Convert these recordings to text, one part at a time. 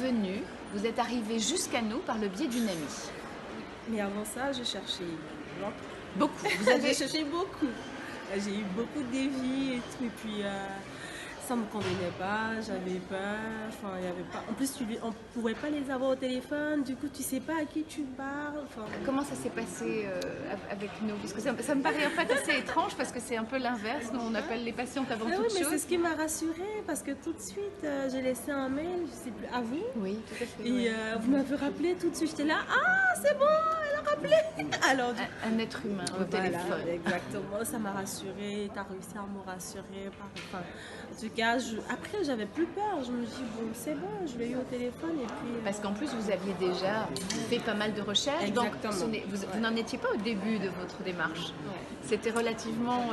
venu, vous êtes arrivé jusqu'à nous par le biais d'une amie. Mais avant ça, je cherchais Beaucoup. Vous avez j'ai cherché beaucoup. J'ai eu beaucoup de dévis et tout. Et puis, ça ne me convenait pas, j'avais peur. Enfin, il y avait pas. En plus, on ne pouvait pas les avoir au téléphone. Du coup, tu ne sais pas à qui tu parles. Enfin, Comment ça s'est passé avec nous? Parce que ça me paraît en fait assez étrange parce que c'est un peu l'inverse. Nous, on appelle les patientes avant oui, toute mais chose. c'est ce qui m'a rassurée parce que tout de suite, j'ai laissé un mail, je ne sais plus, à vous. Oui, tout à fait. Et Oui. vous m'avez rappelé tout de suite. J'étais là, ah, c'est bon, elle a rappelé. Alors, Un être humain au téléphone. Exactement, ça m'a rassurée. Tu as réussi à me rassurer. Enfin, en tout cas, après, j'avais plus peur. Je me dis, bon, c'est bon, je l'ai eu au téléphone. Et puis, Parce qu'en plus, vous aviez déjà fait pas mal de recherches. Exactement. Donc, vous n'en étiez pas au début de votre démarche. C'était relativement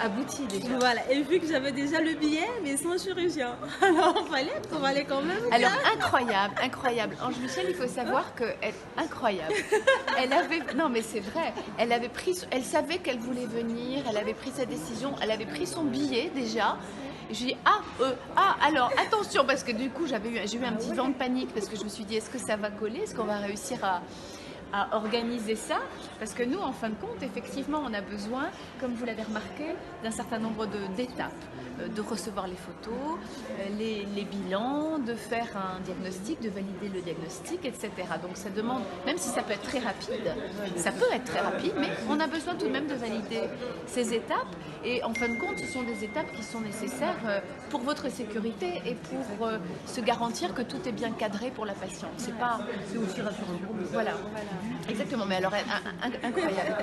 abouti déjà. Voilà, et vu que j'avais déjà le billet, mais sans chirurgien. Alors, on fallait quand même. Alors, incroyable, incroyable. Ange Michel, il faut savoir qu'elle, incroyable. Elle avait, non mais c'est vrai, elle savait qu'elle voulait venir, elle avait pris sa décision, elle avait pris son billet déjà. Et je lui ai dit, alors attention, parce que du coup j'ai eu un petit vent de panique parce que je me suis dit, est-ce que ça va coller, est-ce qu'on va réussir à organiser ça, parce que nous, en fin de compte, effectivement, on a besoin, comme vous l'avez remarqué, d'un certain nombre d'étapes, de recevoir les photos, les bilans, de faire un diagnostic, de valider le diagnostic, etc. Donc ça demande, même si ça peut être très rapide, mais on a besoin tout de même de valider ces étapes, et en fin de compte, ce sont des étapes qui sont nécessaires pour votre sécurité et pour se garantir que tout est bien cadré pour la patiente. C'est aussi rassurant. Voilà. Exactement, mais alors incroyable.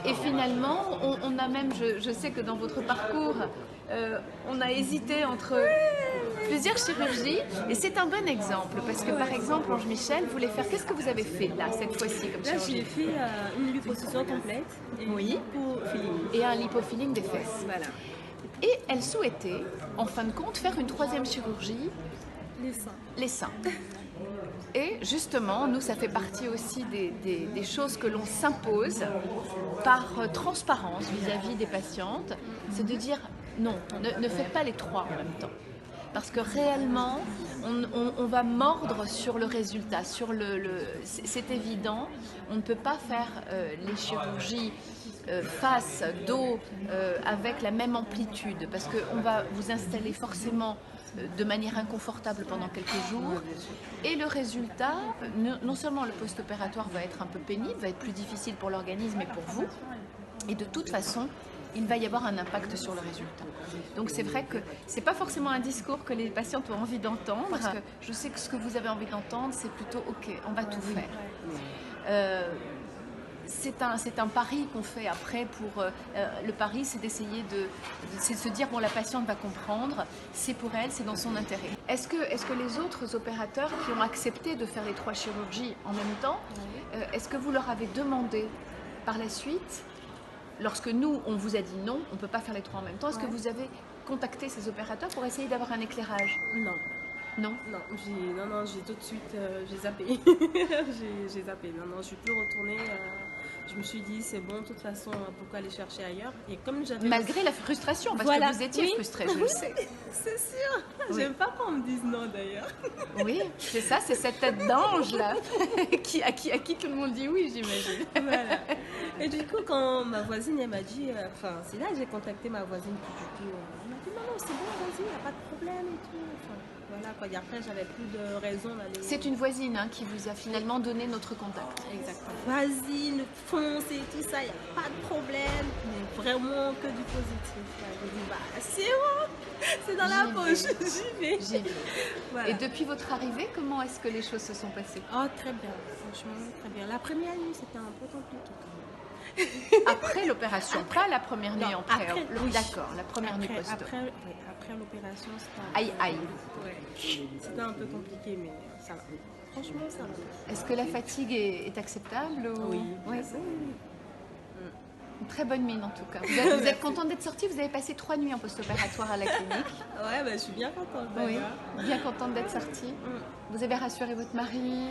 Et finalement, on a même, je sais que dans votre parcours, on a hésité entre plusieurs chirurgies, et c'est un bon exemple, parce que par exemple, Ange Michel voulait faire, qu'est-ce que vous avez fait là, cette fois-ci, comme Là, chirurgie? j'ai fait une liposuction complète et Oui. Et un lipofilling des fesses. Voilà. Et elle souhaitait, en fin de compte, faire une troisième chirurgie, les seins. Et justement, nous, ça fait partie aussi des choses que l'on s'impose par transparence vis-à-vis des patientes, c'est de dire non, ne faites pas les trois en même temps. Parce que réellement, on va mordre sur le résultat, c'est évident, on ne peut pas faire les chirurgies face, dos, avec la même amplitude, parce qu'on va vous installer forcément de manière inconfortable pendant quelques jours, et le résultat, non seulement le post-opératoire va être un peu pénible, va être plus difficile pour l'organisme et pour vous, et de toute façon, il va y avoir un impact sur le résultat. Donc c'est vrai que c'est pas forcément un discours que les patientes ont envie d'entendre, parce que je sais que ce que vous avez envie d'entendre, c'est plutôt ok, on va tout faire. C'est un pari qu'on fait après pour le pari, c'est d'essayer de se dire bon, la patiente va comprendre, c'est pour elle, c'est dans son intérêt. Est-ce que les autres opérateurs qui ont accepté de faire les trois chirurgies en même temps, est-ce que vous leur avez demandé par la suite, lorsque nous on vous a dit non, on ne peut pas faire les trois en même temps, est-ce que vous avez contacté ces opérateurs pour essayer d'avoir un éclairage? Non. Non. Non, j'ai tout de suite, j'ai zappé. j'ai zappé. Non, je suis plus retournée. Je me suis dit, c'est bon, de toute façon, pourquoi aller chercher ailleurs? Et comme j'avais... Malgré la frustration, parce que vous étiez frustrée, je le sais. C'est sûr. Oui. J'aime pas qu'on me dise non, d'ailleurs. Oui, c'est ça, c'est cette tête d'ange, là, à qui tout le monde dit oui, j'imagine. Voilà. Et du coup, quand ma voisine, elle m'a dit... c'est là que j'ai contacté ma voisine, puis du coup, elle m'a dit, non, c'est bon, vas-y, il n'y a pas de problème et tout. Voilà, quoi. Et après, j'avais plus de raison d'aller... C'est une voisine qui vous a finalement donné notre contact. Exactement. Voisine, fonce et tout ça, il n'y a pas de problème. Mais vraiment que du positif. Je dis, c'est bon, c'est dans la poche, j'y vais. Voilà. Et depuis votre arrivée, comment est-ce que les choses se sont passées? Oh, très bien, franchement, très bien. La première nuit, c'était un peu compliqué quand même. Après l'opération, pas la première nuit en pré. Oui. D'accord, la première nuit post-op. Après l'opération, c'était aïe, aïe. C'était un peu compliqué, mais ça va. Franchement, ça va. Est-ce que la fatigue est acceptable ou... Oui. Une très bonne mine en tout cas. Vous êtes contente d'être sortie? Vous avez passé 3 nuits en post-opératoire à la clinique. Ouais, je suis bien contente. Oui, bien contente d'être sortie. Vous avez rassuré votre mari?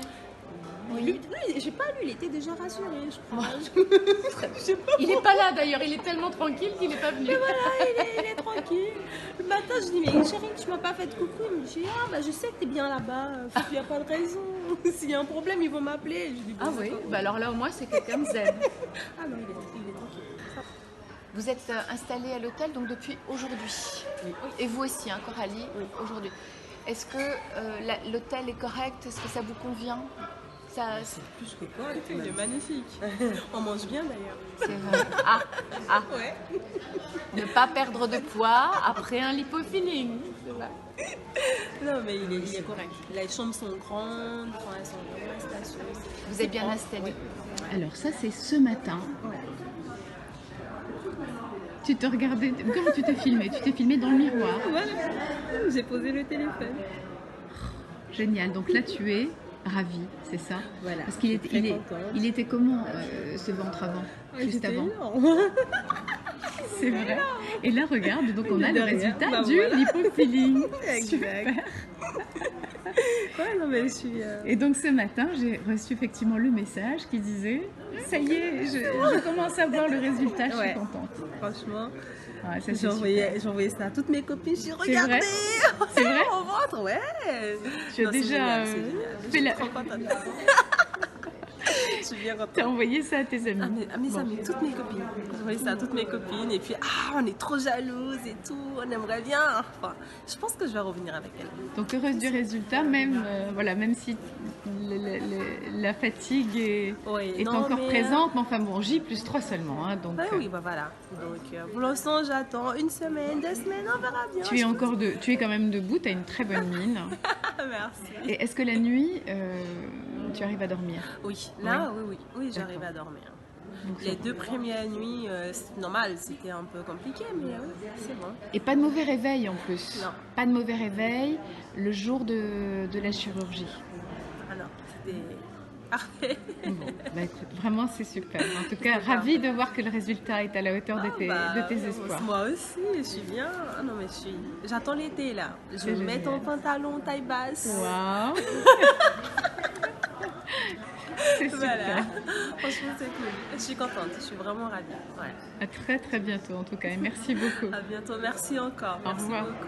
Oui. Lui, j'ai pas lu, il était déjà rassuré, je crois. Il n'est pas là d'ailleurs, il est tellement tranquille qu'il n'est pas venu. Mais voilà, il est tranquille. Le matin, je dis, mais chérie, tu m'as pas fait de coucou. Il me dit, ah bah je sais que t'es bien là-bas, il n'y a pas de raison. S'il y a un problème, ils vont m'appeler. Je dis, bon, Ah oui, bah alors là au moins c'est quelqu'un de zen. Ah non, il est tranquille. Vous êtes installé à l'hôtel donc depuis aujourd'hui. Oui. Et vous aussi, hein, Coralie, Oui. aujourd'hui. Est-ce que l'hôtel est correct? Est-ce que ça vous convient? C'est plus que correct, il est magnifique. On mange bien d'ailleurs. C'est vrai. Ah, Ouais. ne pas perdre de poids après un lipofilling. Non, mais il est correct. Les chambres sont grandes, enfin, elles sont vraiment spacieuses. Vous êtes bien propre. installé. Oui. Alors ça c'est ce matin. Tu te regardais, comment tu t'es filmé? Tu t'es filmé dans le miroir. Voilà, j'ai posé le téléphone. Génial. Donc là tu es ravie, c'est ça? Voilà. Parce qu'il Très contente. il était comment ce ventre avant, juste J'étais avant? énorme. C'est vrai. Et là regarde, donc on a le Derrière, résultat bah du voilà. lipofilling. Exact. Ouais, non, mais je suis. Et donc ce matin, j'ai reçu effectivement le message qui disait ça y est, je commence à voir le résultat, je suis Ouais. contente. Franchement, Ouais, ça, c'est j'ai envoyé ça à toutes mes copines. J'ai regardé. C'est vrai. Mon ventre, ouais. Tu as Non, c'est déjà génial, c'est génial. fait Je suis la... trop contente. Je suis bien contente. T'as envoyé ça à tes amis. À mes Bon. amis, toutes mes copines. J'ai envoyé ça à toutes mes copines. Et puis, on est trop jalouses et tout. On aimerait bien. Enfin, je pense que je vais revenir avec elles. Donc heureuse du résultat, même, voilà, même si la fatigue Oui, est non, encore mais, présente, mais enfin bon, J+3 seulement. Hein, donc, Bah oui, bah voilà. Donc, pour l'instant, j'attends 1 semaine, 2 semaines, on verra bien. tu es quand même debout, tu as une très bonne mine. Merci. Et est-ce que la nuit, tu arrives à dormir? Oui, là, oui, j'arrive à dormir. Donc, Les 2 premières nuits, c'est normal, c'était un peu compliqué, mais oui, c'est bon. Et pas de mauvais réveil en plus. Non. Pas de mauvais réveil le jour de la chirurgie. Ah non, c'était parfait. Bon, bah écoute, vraiment c'est super. En tout cas, Super. ravie de voir que le résultat est à la hauteur de tes espoirs. Moi aussi, je suis bien. Ah non, mais j'attends l'été là. Je C'est vais mettre génial. en pantalon taille basse. Waouh. C'est super. Voilà. Franchement, c'est cool. Je suis contente, je suis vraiment ravie. Ouais. À très très bientôt en tout cas et merci beaucoup. À bientôt, merci encore. Au Merci revoir. beaucoup.